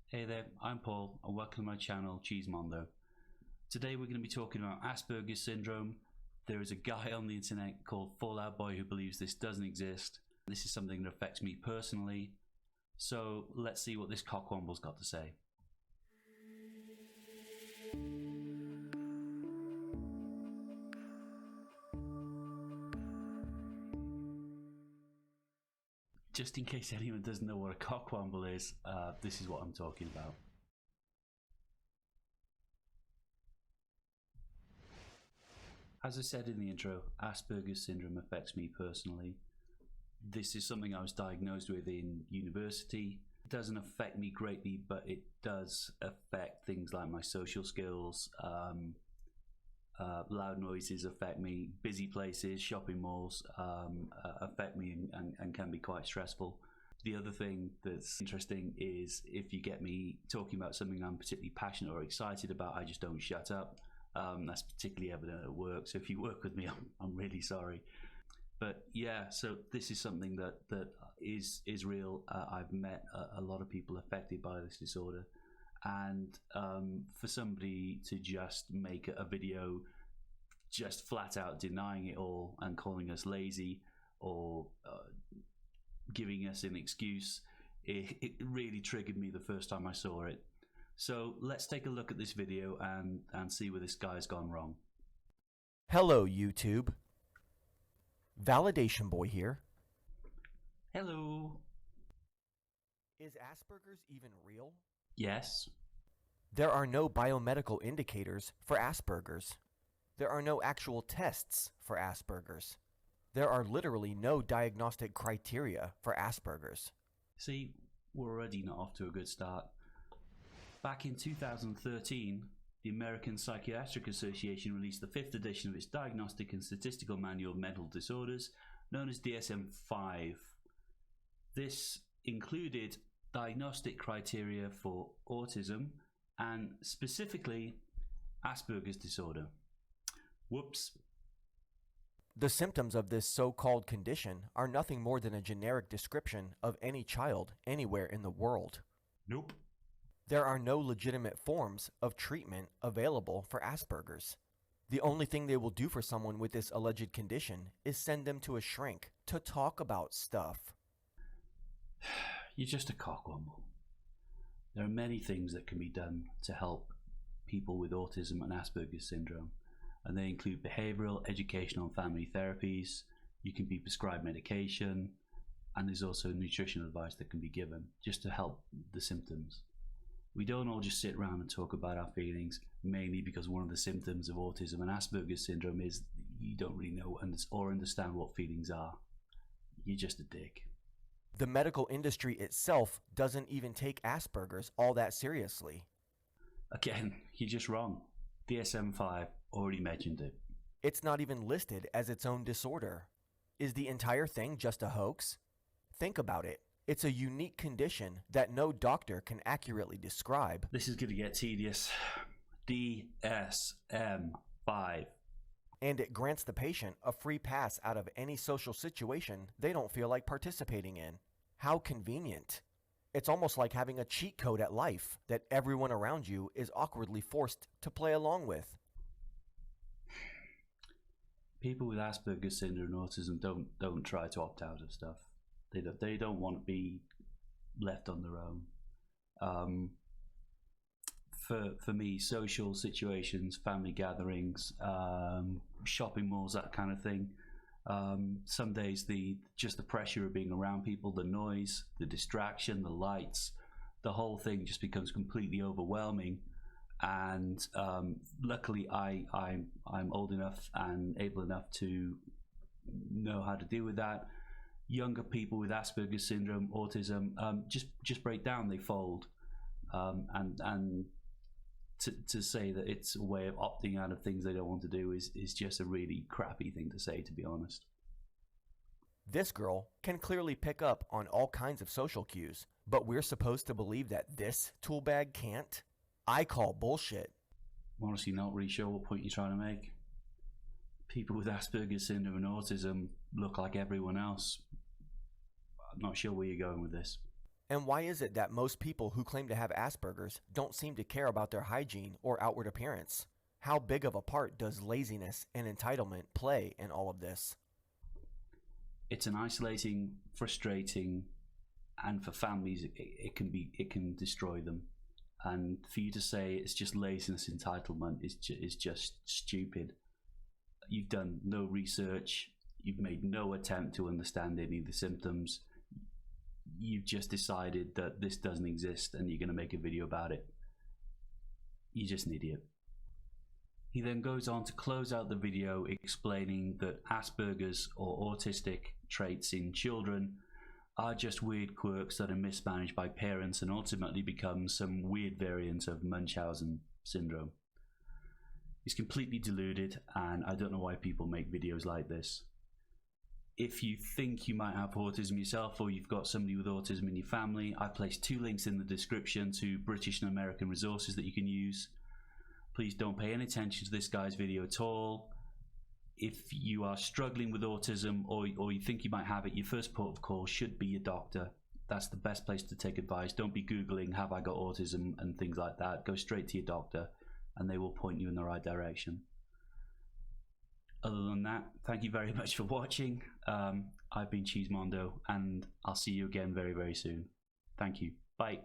Hey there, I'm Paul and welcome to my channel Cheesemondo. Today we're going to be talking about Aspergers Syndrome. There is a guy on the internet called Fallout Boy who believes this doesn't exist. This is something that affects me personally. So let's see what this cockwomble's got to say. Just in case anyone doesn't know what a cockwomble is, this is what I'm talking about. As I said in the intro, Asperger's Syndrome affects me personally. This is something I was diagnosed with in university. It doesn't affect me greatly, but it does affect things like my social skills. Loud noises affect me. Busy places, shopping malls affect me and can be quite stressful. The other thing that's interesting is if you get me talking about something I'm particularly passionate or excited about, I just don't shut up. That's particularly evident at work. So if you work with me, I'm really sorry. But yeah, so this is something that is real. I've met a lot of people affected by this disorder. And for somebody to just make a video just flat out denying it all and calling us lazy or giving us an excuse, it really triggered me the first time I saw it. So let's take a look at this video and see where this guy's gone wrong. Hello, YouTube. ValidationBoy here. Hello. Is Asperger's even real? Yes. There are no biomedical indicators for Asperger's. There are no actual tests for Asperger's. There are literally no diagnostic criteria for Asperger's. See, we're already not off to a good start. Back in 2013, the American Psychiatric Association released the 5th edition of its Diagnostic and Statistical Manual of Mental Disorders, known as DSM-5. This included diagnostic criteria for autism and specifically Asperger's disorder. Whoops. The symptoms of this so-called condition are nothing more than a generic description of any child anywhere in the world. Nope. There are no legitimate forms of treatment available for Asperger's. The only thing they will do for someone with this alleged condition is send them to a shrink to talk about stuff. You're just a cockwomble. There are many things that can be done to help people with autism and Asperger's syndrome, and they include behavioral, educational, and family therapies. You can be prescribed medication, and there's also nutritional advice that can be given just to help the symptoms. We don't all just sit around and talk about our feelings, mainly because one of the symptoms of autism and Asperger's syndrome is you don't really know or understand what feelings are. You're just a dick. The medical industry itself doesn't even take Asperger's all that seriously. Again, you're just wrong. DSM-5 already mentioned it. It's not even listed as its own disorder. Is the entire thing just a hoax? Think about it. It's a unique condition that no doctor can accurately describe. This is going to get tedious. DSM-5. And it grants the patient a free pass out of any social situation they don't feel like participating in. How convenient. It's almost like having a cheat code at life that everyone around you is awkwardly forced to play along with. People with Asperger's syndrome and autism don't try to opt out of stuff. They don't want to be left on their own. For me, social situations, family gatherings, shopping malls, that kind of thing. Some days just the pressure of being around people, the noise, the distraction, the lights, the whole thing just becomes completely overwhelming. And luckily, I'm old enough and able enough to know how to deal with that. Younger people with Asperger's syndrome, autism, just break down, they fold, and to say that it's a way of opting out of things they don't want to do is just a really crappy thing to say, to be honest. This girl can clearly pick up on all kinds of social cues, but we're supposed to believe that this tool bag can't? I call bullshit. I'm honestly not really sure what point you're trying to make. People with Asperger's syndrome and autism look like everyone else. I'm not sure where you're going with this. And why is it that most people who claim to have Asperger's don't seem to care about their hygiene or outward appearance? How big of a part does laziness and entitlement play in all of this? It's an isolating, frustrating, and for families, it can destroy them. And for you to say it's just laziness, entitlement is just stupid. You've done no research. You've made no attempt to understand any of the symptoms. You've just decided that this doesn't exist and you're going to make a video about it. You're just an idiot. He then goes on to close out the video explaining that Asperger's or autistic traits in children are just weird quirks that are mismanaged by parents and ultimately become some weird variant of Munchausen syndrome. He's completely deluded, and I don't know why people make videos like this. If you think you might have autism yourself, or you've got somebody with autism in your family, I've placed 2 links in the description to British and American resources that you can use. Please don't pay any attention to this guy's video at all. If you are struggling with autism or you think you might have it, your first port of call should be your doctor. That's the best place to take advice. Don't be Googling, have I got autism and things like that. Go straight to your doctor and they will point you in the right direction. Other than that, thank you very much for watching. I've been Cheesemondo and I'll see you again very, very soon. Thank you. Bye.